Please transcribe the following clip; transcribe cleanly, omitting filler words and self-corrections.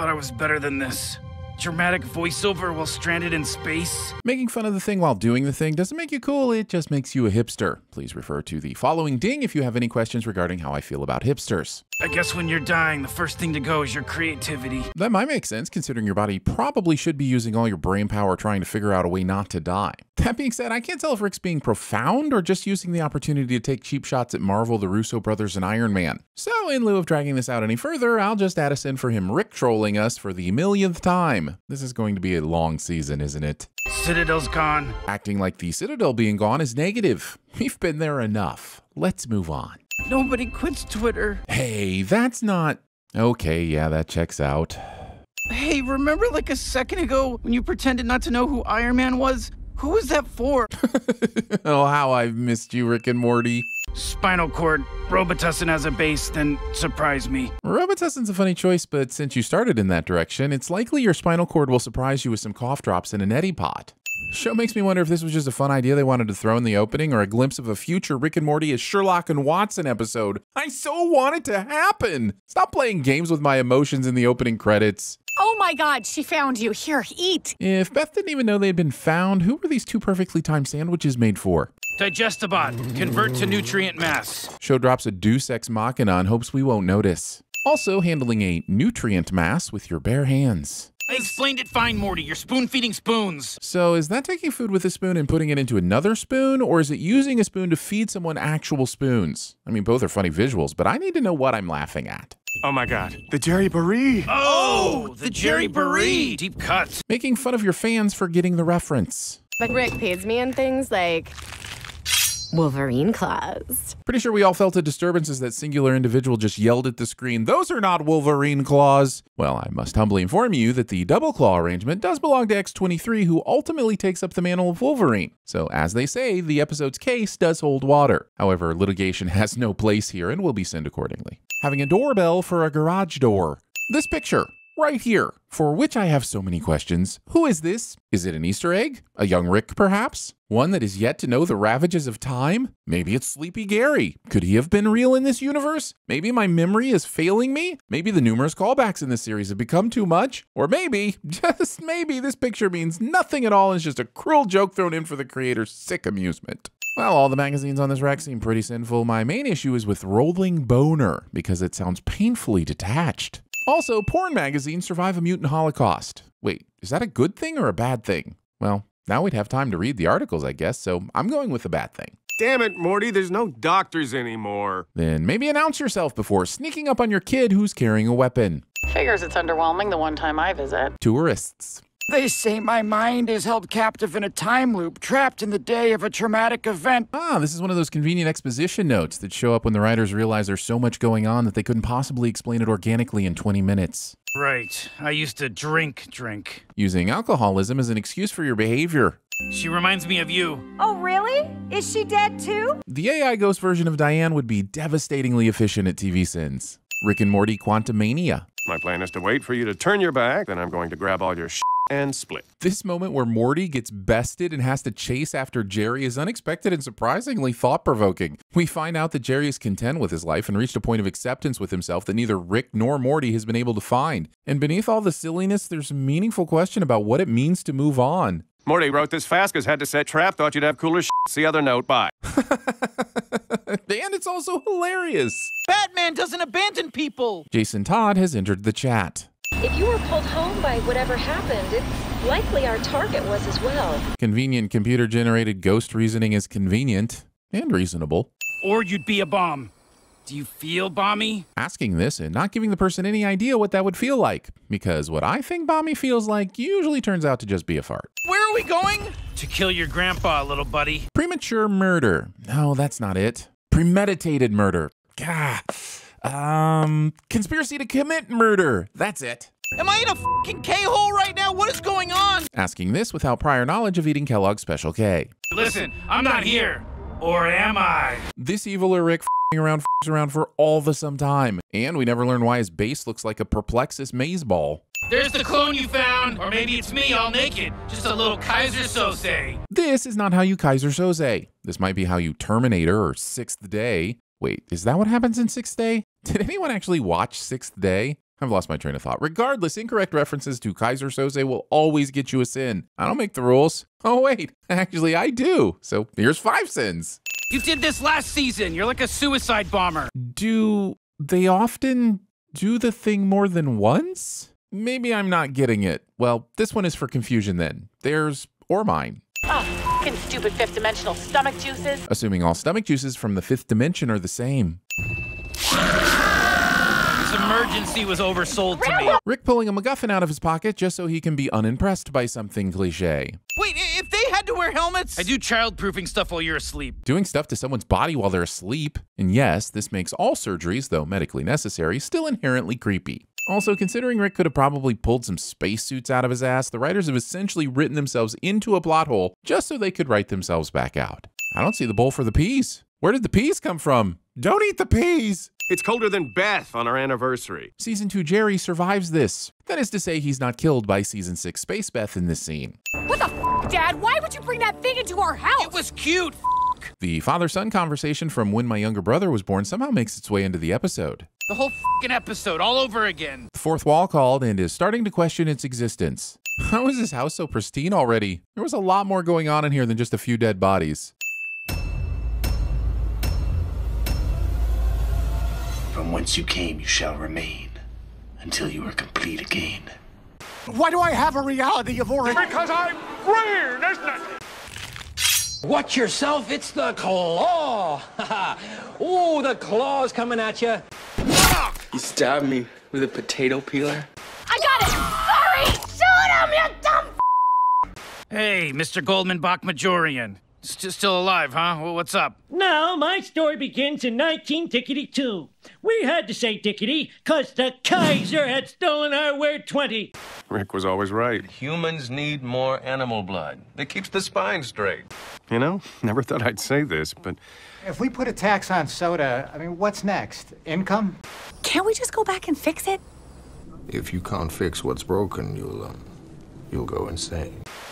thought I was better than this. Dramatic voiceover while stranded in space? Making fun of the thing while doing the thing doesn't make you cool, it just makes you a hipster. Please refer to the following ding if you have any questions regarding how I feel about hipsters. I guess when you're dying, the first thing to go is your creativity. That might make sense, considering your body probably should be using all your brain power trying to figure out a way not to die. That being said, I can't tell if Rick's being profound or just using the opportunity to take cheap shots at Marvel, the Russo brothers, and Iron Man. So in lieu of dragging this out any further, I'll just add us in for him Rick trolling us for the millionth time. This is going to be a long season, isn't it? Citadel's gone. Acting like the Citadel being gone is negative. We've been there enough. Let's move on. Nobody quits Twitter. Hey, that's not... Okay, yeah, that checks out. Hey, remember like a second ago when you pretended not to know who Iron Man was? Who was that for? Oh, how I've missed you, Rick and Morty. Spinal cord, Robitussin as a base, then surprise me. Robitussin's a funny choice, but since you started in that direction, it's likely your spinal cord will surprise you with some cough drops in a neti pot. Show makes me wonder if this was just a fun idea they wanted to throw in the opening or a glimpse of a future Rick and Morty as Sherlock and Watson episode. I so want it to happen! Stop playing games with my emotions in the opening credits. Oh my God, she found you. Here, eat. If Beth didn't even know they'd been found, who were these two perfectly timed sandwiches made for? Digestibot, convert to nutrient mass. Show drops a deus ex machina and hopes we won't notice. Also handling a nutrient mass with your bare hands. I explained it fine, Morty. You're spoon-feeding spoons. So is that taking food with a spoon and putting it into another spoon, or is it using a spoon to feed someone actual spoons? I mean, both are funny visuals, but I need to know what I'm laughing at. Oh my God, the Jerry Beret! Oh, the Jerry Beret! Deep cut. Making fun of your fans for getting the reference. But Rick pays me in things like Wolverine claws. Pretty sure we all felt a disturbance as that singular individual just yelled at the screen, "Those are not Wolverine claws!" Well, I must humbly inform you that the double claw arrangement does belong to X-23, who ultimately takes up the mantle of Wolverine. So as they say, the episode's case does hold water. However, litigation has no place here and will be sent accordingly. Having a doorbell for a garage door. This picture, right here, for which I have so many questions. Who is this? Is it an Easter egg? A young Rick, perhaps? One that is yet to know the ravages of time? Maybe it's Sleepy Gary. Could he have been real in this universe? Maybe my memory is failing me? Maybe the numerous callbacks in this series have become too much? Or maybe, just maybe, this picture means nothing at all and is just a cruel joke thrown in for the creator's sick amusement. Well, all the magazines on this rack seem pretty sinful. My main issue is with Rolling Boner, because it sounds painfully detached. Also, porn magazines survive a mutant holocaust. Wait, is that a good thing or a bad thing? Well, now we'd have time to read the articles, I guess, so I'm going with the bad thing. Damn it, Morty, there's no doctors anymore. Then maybe announce yourself before sneaking up on your kid who's carrying a weapon. Figures it's underwhelming the one time I visit. Tourists. They say my mind is held captive in a time loop, trapped in the day of a traumatic event. Ah, this is one of those convenient exposition notes that show up when the writers realize there's so much going on that they couldn't possibly explain it organically in 20 minutes. Right. I used to drink. Using alcoholism as an excuse for your behavior. She reminds me of you. Oh, really? Is she dead too? The AI ghost version of Diane would be devastatingly efficient at TVSins. Rick and Morty Quantumania. My plan is to wait for you to turn your back, then I'm going to grab all your shit and split. This moment where Morty gets bested and has to chase after Jerry is unexpected and surprisingly thought-provoking. We find out that Jerry is content with his life and reached a point of acceptance with himself that neither Rick nor Morty has been able to find. And beneath all the silliness, there's a meaningful question about what it means to move on. Morty wrote this fast because had to set trap, thought you'd have cooler shit. See other note, bye. And it's also hilarious. Batman doesn't abandon people. Jason Todd has entered the chat. If you were pulled home by whatever happened, it's likely our target was as well. Convenient computer-generated ghost reasoning is convenient and reasonable. Or you'd be a bomb. Do you feel bomby? Asking this and not giving the person any idea what that would feel like, because what I think bomby feels like usually turns out to just be a fart. Where are we going? To kill your grandpa, little buddy. Premature murder. No, that's not it. Premeditated murder. Gah. Conspiracy to commit murder. That's it. Am I in a fucking K-hole right now? What is going on? Asking this without prior knowledge of eating Kellogg's Special K. Listen, I'm not here. Or am I? This eviler Rick f***s around for all the some time. And we never learn why his base looks like a Perplexus maze ball. There's the clone you found. Or maybe it's me all naked. Just a little Kaiser Sose. This is not how you Kaiser Soze. This might be how you Terminator or Sixth Day. Wait, is that what happens in Sixth Day? Did anyone actually watch Sixth Day? I've lost my train of thought. Regardless, incorrect references to Kaiser Soze will always get you a sin. I don't make the rules. Oh wait, actually I do. So here's 5 sins. You did this last season. You're like a suicide bomber. Do they often do the thing more than once? Maybe I'm not getting it. Well, this one is for confusion then. Theirs or mine. Oh, fucking stupid fifth dimensional stomach juices. Assuming all stomach juices from the 5th dimension are the same. This emergency was oversold to me. Rick pulling a MacGuffin out of his pocket just so he can be unimpressed by something cliche. Wait, if they had to wear helmets? I do child-proofing stuff while you're asleep. Doing stuff to someone's body while they're asleep. And yes, this makes all surgeries, though medically necessary, still inherently creepy. Also, considering Rick could have probably pulled some spacesuits out of his ass, the writers have essentially written themselves into a plot hole just so they could write themselves back out. I don't see the bowl for the peas. Where did the peas come from? Don't eat the peas! It's colder than Beth on our anniversary. Season 2 Jerry survives this. That is to say, he's not killed by Season 6 Space Beth in this scene. What the f, Dad? Why would you bring that thing into our house? It was cute. The father-son conversation from when my younger brother was born somehow makes its way into the episode. The whole fucking episode, all over again. The 4th wall called and is starting to question its existence. How is this house so pristine already? There was a lot more going on in here than just a few dead bodies. From whence you came, you shall remain, until you are complete again. Why do I have a reality of origin? Because I'm green, isn't it? Watch yourself, it's the claw! Ooh, the claw's coming at you. You stabbed me with a potato peeler? I got it! Sorry! Shoot him, you dumb Hey, Mr. Goldman Bach Majorian. Still alive, huh? Well, what's up? No, my story begins in 19-2. We had to say dickety, 'cause the Kaiser had stolen our word 20. Rick was always right. Humans need more animal blood. It keeps the spine straight. You know, never thought I'd say this, but... If we put a tax on soda, I mean, what's next? Income? Can't we just go back and fix it? If you can't fix what's broken, you'll go insane.